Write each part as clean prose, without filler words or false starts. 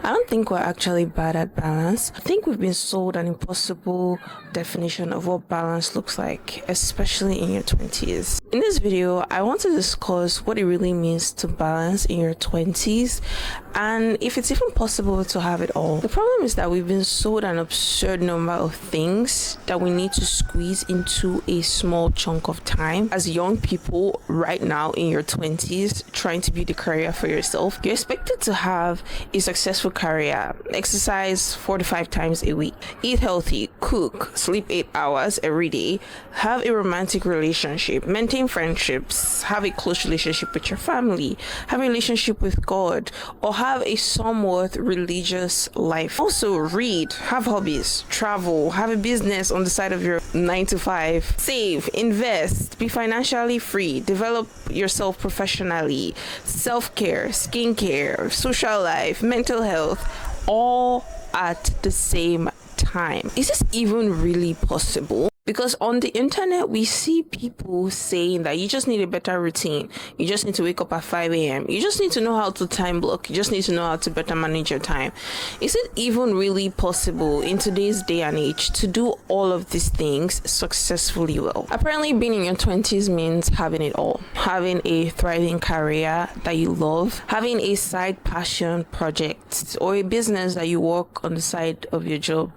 I don't think we're actually bad at balance. I think we've been sold an impossible definition of what balance looks like, especially in your 20s. In this video, I want to discuss what it really means to balance in your 20s and if it's even possible to have it all. The problem is that we've been sold an absurd number of things that we need to squeeze into a small chunk of time. As young people right now in your 20s trying to build a career for yourself, you're expected to have a successful career, exercise 4 to 5 times a week, eat healthy, cook, sleep 8 hours every day, have a romantic relationship, maintain friendships, have a close relationship with your family, have a relationship with God, or have a somewhat religious life. Also read, have hobbies, travel, have a business on the side of your 9 to 5, save, invest, be financially free, develop yourself professionally, self-care, skincare, social life, mental health, all at the same time. Is this even really possible? Because on the internet, we see people saying that you just need a better routine. You just need to wake up at 5 a.m. You just need to know how to time block. You just need to know how to better manage your time. Is it even really possible in today's day and age to do all of these things successfully well? Apparently, being in your 20s means having it all. Having a thriving career that you love, having a side passion project or a business that you work on the side of your job,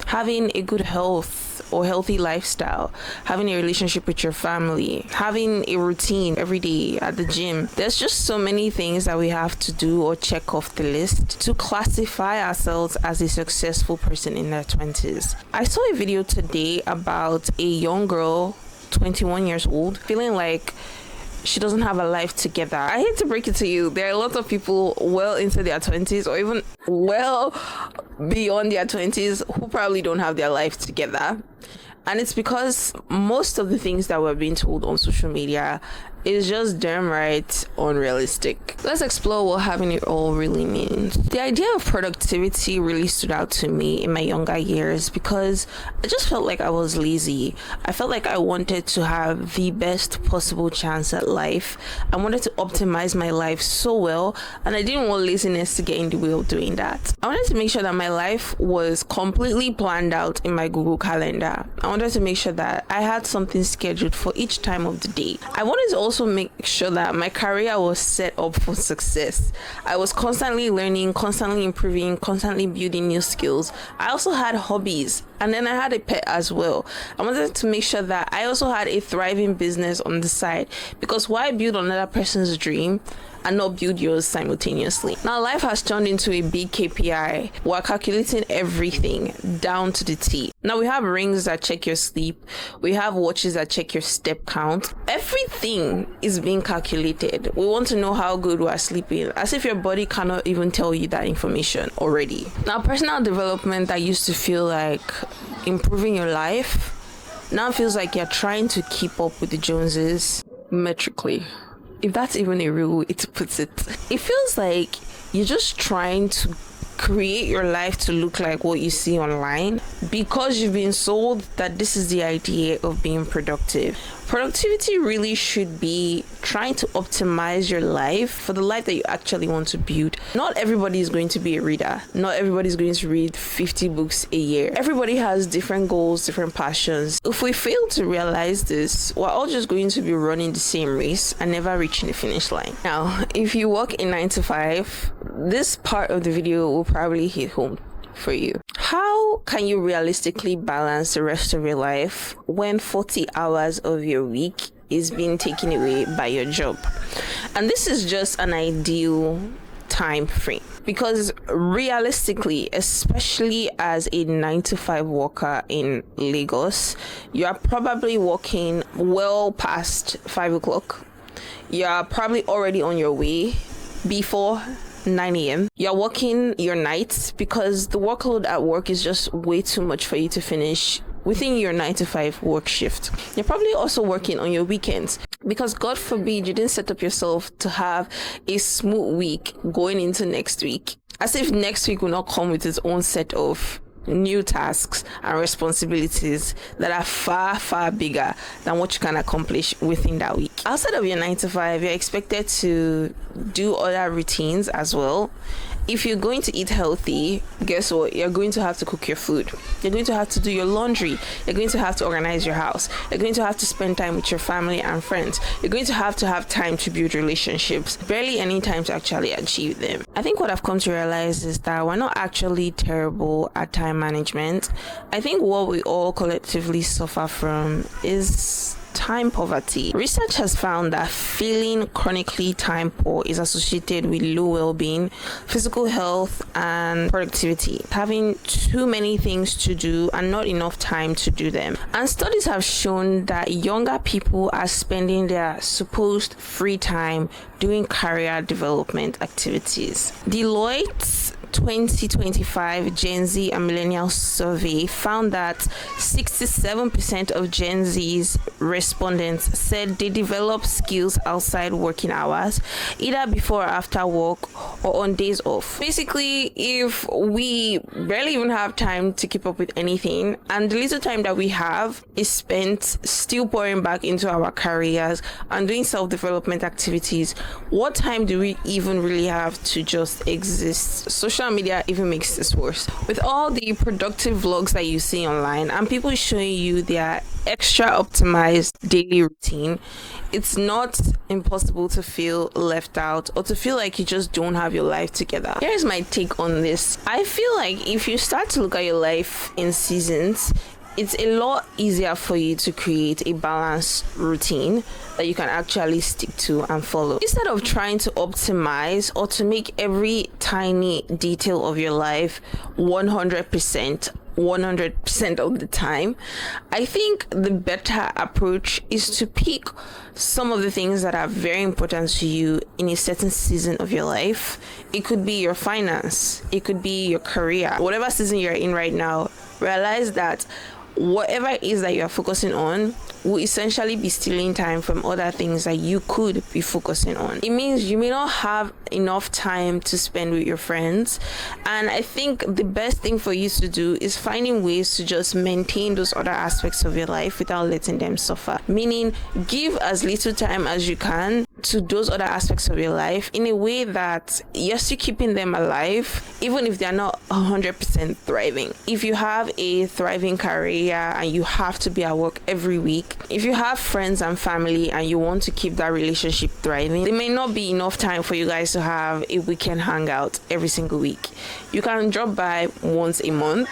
having a good health or healthy lifestyle, having a relationship with your family, having a routine every day at the gym. There's just so many things that we have to do or check off the list to classify ourselves as a successful person in their 20s. I saw a video today about a young girl, 21 years old, feeling like she doesn't have a life together. I hate to break it to you, there are a lot of people well into their 20s or even well beyond their 20s who probably don't have their life together. And it's because most of the things that we're being told on social media is just damn right unrealistic. Let's explore what having it all really means. The idea of productivity really stood out to me in my younger years because I just felt like I was lazy. I felt like I wanted to have the best possible chance at life. I wanted to optimize my life so well, and I didn't want laziness to get in the way of doing that. I wanted to make sure that my life was completely planned out in my Google Calendar. I wanted to make sure that I had something scheduled for each time of the day. I wanted to also make sure that my career was set up for success. I was constantly learning, constantly improving, constantly building new skills. I also had hobbies, and then I had a pet as well. I wanted to make sure that I also had a thriving business on the side, because why build another person's dream and not build yours simultaneously? Now life has turned into a big KPI. We're calculating everything down to the T. Now we have rings that check your sleep. We have watches that check your step count. Everything is being calculated. We want to know how good we are sleeping, as if your body cannot even tell you that information already. Now personal development that used to feel like improving your life now feels like you're trying to keep up with the Joneses metrically, if that's even a real way to put it. It feels like you're just trying to create your life to look like what you see online because you've been sold that this is the idea of being productive. Productivity really should be trying to optimize your life for the life that you actually want to build. Not everybody is going to be a reader. Not everybody is going to read 50 books a year. Everybody has different goals, different passions. If we fail to realize this, we're all just going to be running the same race and never reaching the finish line. Now, if you work in 9 to 5, this part of the video will probably hit home for you. How can you realistically balance the rest of your life when 40 hours of your week is being taken away by your job? And this is just an ideal time frame, because realistically, especially as a 9 to 5 worker in Lagos, you are probably working well past 5 o'clock. You are probably already on your way before 9 a.m. You're working your nights because the workload at work is just way too much for you to finish within your 9 to 5 work shift. You're probably also working on your weekends because God forbid you didn't set up yourself to have a smooth week going into next week, as if next week will not come with its own set of new tasks and responsibilities that are far, far bigger than what you can accomplish within that week. Outside of your 9 to 5, you're expected to do other routines as well. if you're going to eat healthy, guess what? You're going to have to cook your food. You're going to have to do your laundry. You're going to have to organize your house. You're going to have to spend time with your family and friends. You're going to have time to build relationships. Barely any time to actually achieve them. I think what I've come to realize is that we're not actually terrible at time management. I think what we all collectively suffer from is time poverty. Research has found that feeling chronically time poor is associated with low well-being, physical health, and productivity. Having too many things to do and not enough time to do them. And studies have shown that younger people are spending their supposed free time doing career development activities. Deloitte's 2025 Gen Z and Millennial survey found that 67% of Gen Z's respondents said they develop skills outside working hours, either before or after work or on days off. Basically, if we barely even have time to keep up with anything, and the little time that we have is spent still pouring back into our careers and doing self-development activities, what time do we even really have to just exist? Social media even makes this worse. With all the productive vlogs that you see online and people showing you their extra optimized daily routine, it's not impossible to feel left out or to feel like you just don't have your life together. Here's my take on this. I feel like if you start to look at your life in seasons, it's a lot easier for you to create a balanced routine that you can actually stick to and follow. Instead of trying to optimize or to make every tiny detail of your life 100% of the time, I think the better approach is to pick some of the things that are very important to you in a certain season of your life. It could be your finance, it could be your career, whatever season you're in right now. Realize that whatever it is that you are focusing on will essentially be stealing time from other things that you could be focusing on. It means you may not have enough time to spend with your friends, and I think the best thing for you to do is finding ways to just maintain those other aspects of your life without letting them suffer. Meaning, give as little time as you can to those other aspects of your life in a way that you're still keeping them alive, even if they're not 100% thriving. If you have a thriving career and you have to be at work every week, if you have friends and family and you want to keep that relationship thriving, there may not be enough time for you guys to have a weekend hangout every single week. You can drop by once a month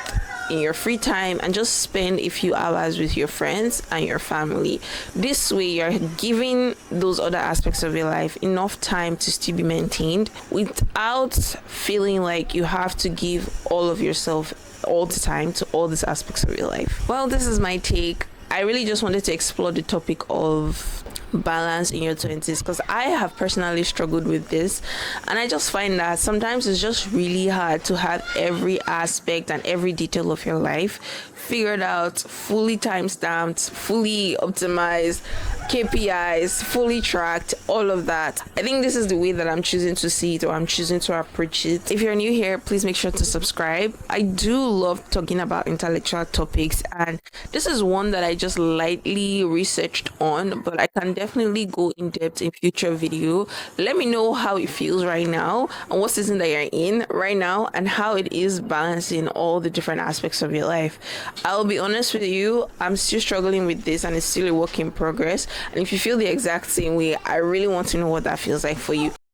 in your free time and just spend a few hours with your friends and your family. This way, you're giving those other aspects of your life enough time to still be maintained without feeling like you have to give all of yourself all the time to all these aspects of your life. Well, this is my take. I really just wanted to explore the topic of balance in your 20s because I have personally struggled with this, and I just find that sometimes it's just really hard to have every aspect and every detail of your life figured out, fully time stamped, fully optimized, KPIs, fully tracked, all of that. I think this is the way that I'm choosing to see it, or I'm choosing to approach it. If you're new here, please make sure to subscribe. I do love talking about intellectual topics, and this is one that I just lightly researched on, but I can definitely go in depth in future video. Let me know how it feels right now and what season that you're in right now and how it is balancing all the different aspects of your life. I'll be honest with you, I'm still struggling with this and it's still a work in progress. And if you feel the exact same way, I really want to know what that feels like for you.